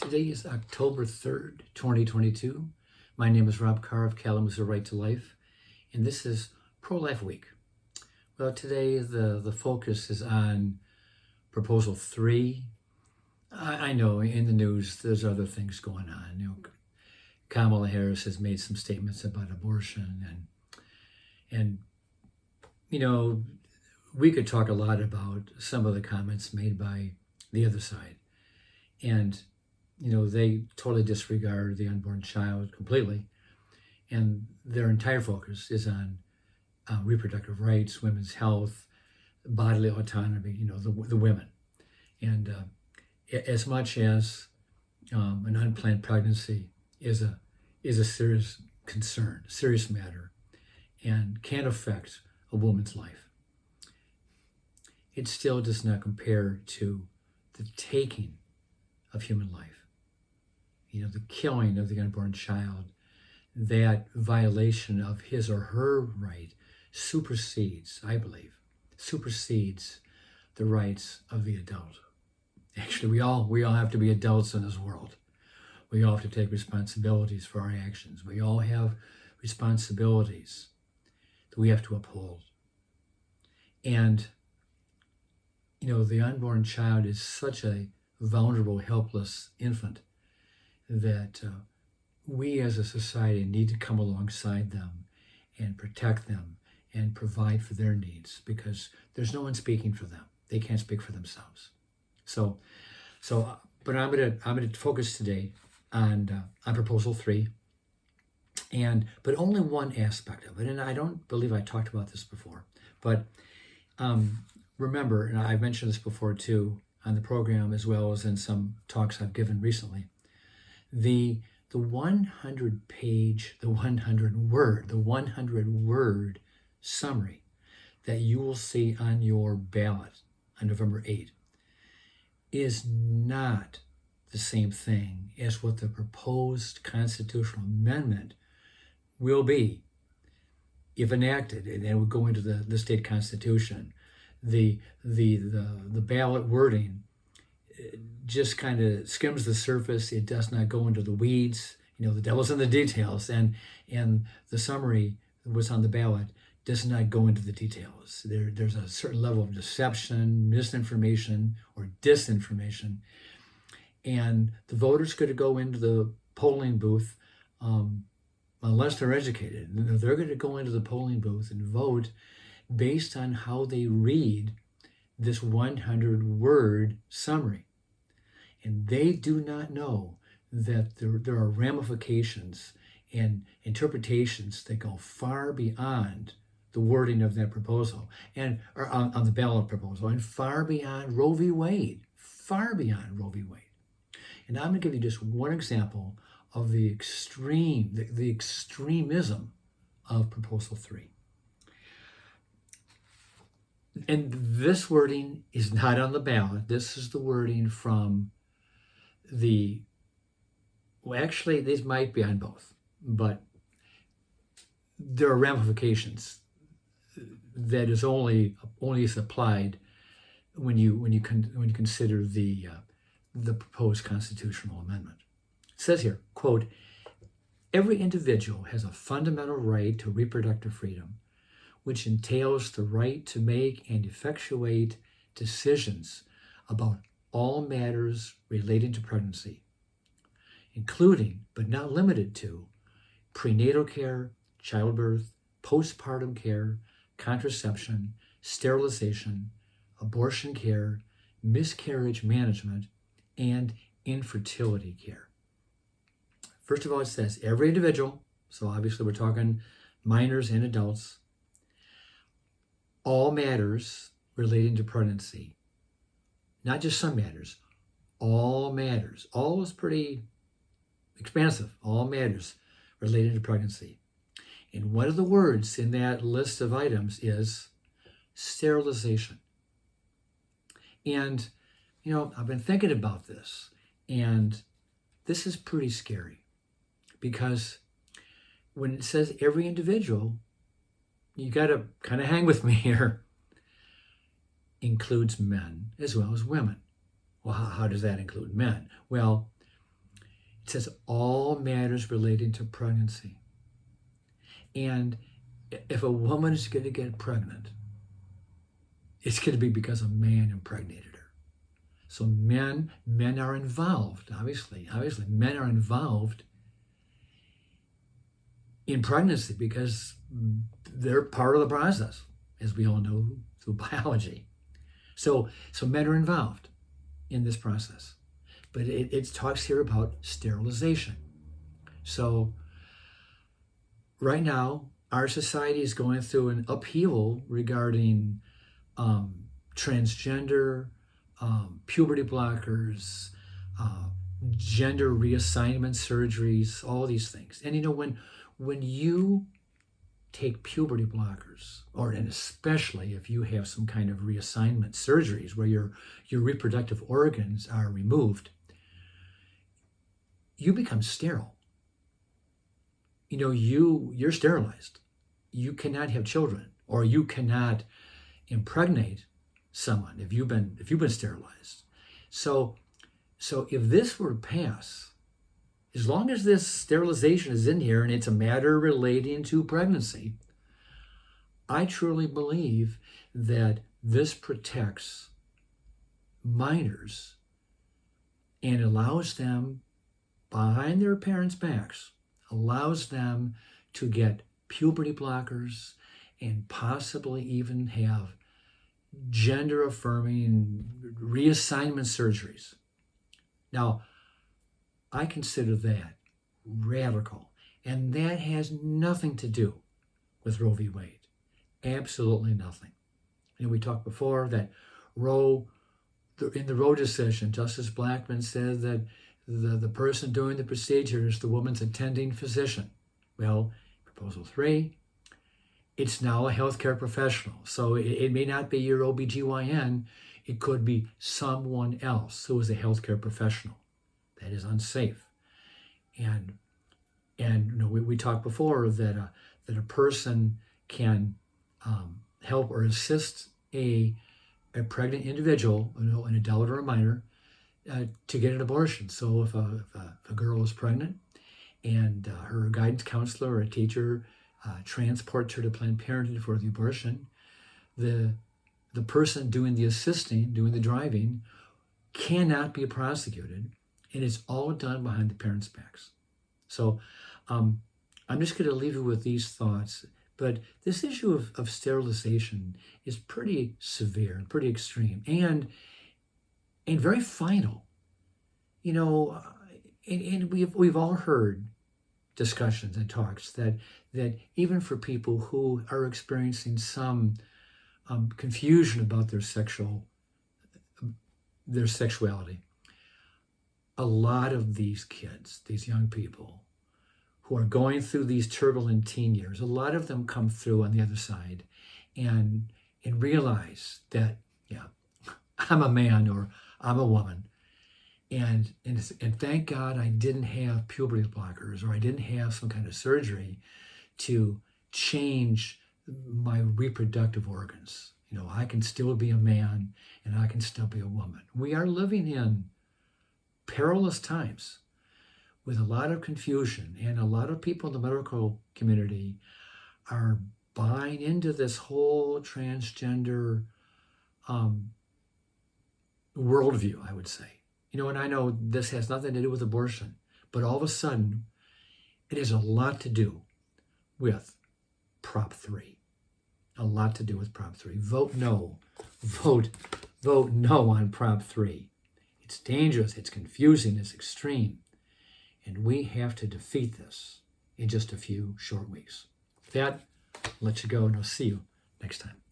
Today is October 3rd, 2022. My name is Rob Carr of Kalamazoo Right to Life, and this is Pro-Life Week. Well, today the focus is on Proposal 3. I know in the news there's other things going on. Kamala Harris has made some statements about abortion, and we could talk a lot about some of the comments made by the other side. And they totally disregard the unborn child completely, and their entire focus is on reproductive rights, women's health, bodily autonomy. The women, and as much as an unplanned pregnancy is a serious concern, serious matter, and can affect a woman's life, it still does not compare to the taking of human life. The killing of the unborn child, that violation of his or her right supersedes, I believe, the rights of the adult. Actually, we all have to be adults in this world. We all have to take responsibilities for our actions. We all have responsibilities that we have to uphold. And, the unborn child is such a vulnerable, helpless infant that we as a society need to come alongside them and protect them and provide for their needs, because there's no one speaking for them. They can't speak for themselves. But I'm gonna focus today on Proposal 3, but only one aspect of it. And I don't believe I talked about this before, but remember, and I've mentioned this before too on the program, as well as in some talks I've given recently, the 100-page, the 100-word summary that you will see on your ballot on November 8th is not the same thing as what the proposed constitutional amendment will be if enacted, and it would go into the state constitution. The ballot wording just kind of skims the surface. It does not go into the weeds. The devil's in the details, and the summary that was on the ballot does not go into the details. There's a certain level of deception, misinformation, or disinformation, and the voters could go into the polling booth unless they're educated. They're going to go into the polling booth and vote based on how they read this 100-word summary. And they do not know that there are ramifications and interpretations that go far beyond the wording of that proposal, or on the ballot proposal, and far beyond Roe v. Wade. And I'm going to give you just one example of the extremism of Proposal 3. And this wording is not on the ballot. This is the wording from actually, these might be on both, but there are ramifications that is only is applied when you consider the proposed constitutional amendment. It says here, quote, "Every individual has a fundamental right to reproductive freedom, which entails the right to make and effectuate decisions about all matters relating to pregnancy, including but not limited to prenatal care, childbirth, postpartum care, contraception, sterilization, abortion care, miscarriage management, and infertility care." First of all, it says every individual, so obviously we're talking minors and adults, all matters relating to pregnancy, not just some matters, all matters. All is pretty expansive. All matters related to pregnancy. And one of the words in that list of items is sterilization. And, I've been thinking about this, and this is pretty scary, because when it says every individual, you got to kind of hang with me here, includes men as well as women. Well, how does that include men? Well, It says all matters relating to pregnancy. And if a woman is going to get pregnant, it's going to be because a man impregnated her. So men are involved, obviously. Men are involved in pregnancy because they're part of the process, as we all know through biology. So men are involved in this process. But it talks here about sterilization. So right now, our society is going through an upheaval regarding transgender, puberty blockers, gender reassignment surgeries, all these things. And when you take puberty blockers, and especially if you have some kind of reassignment surgeries where your reproductive organs are removed, you become sterile. You're sterilized. You cannot have children, or you cannot impregnate someone if you've been sterilized. So if this were to pass, as long as this sterilization is in here and it's a matter relating to pregnancy, I truly believe that this protects minors and allows them, behind their parents' backs, allows them to get puberty blockers and possibly even have gender-affirming reassignment surgeries. Now, I consider that radical, and that has nothing to do with Roe v. Wade. Absolutely nothing. We talked before that in the Roe decision, Justice Blackmun said that the person doing the procedure is the woman's attending physician. Well, Proposal 3, it's now a healthcare professional. So it may not be your OBGYN. It could be someone else who is a healthcare professional. That is unsafe. And we talked before that a person can help or assist a pregnant individual, an adult or a minor, to get an abortion. So if a girl is pregnant and her guidance counselor or a teacher transports her to Planned Parenthood for the abortion, the person doing the assisting, doing the driving, cannot be prosecuted, and it's all done behind the parents' backs. So I'm just going to leave you with these thoughts. But this issue of sterilization is pretty severe and pretty extreme and very final. And we've all heard discussions and talks that even for people who are experiencing some confusion about their sexuality, a lot of these kids, these young people who are going through these turbulent teen years, a lot of them come through on the other side and realize that, yeah, I'm a man or I'm a woman. And thank God I didn't have puberty blockers, or I didn't have some kind of surgery to change my reproductive organs. I can still be a man and I can still be a woman. We are living in perilous times with a lot of confusion, and a lot of people in the medical community are buying into this whole transgender worldview, I would say. And I know this has nothing to do with abortion, but all of a sudden, it has a lot to do with Prop 3. A lot to do with Prop 3. Vote no. Vote no on Prop 3. It's dangerous, it's confusing, it's extreme. And we have to defeat this in just a few short weeks. With that, I'll let you go, and I'll see you next time.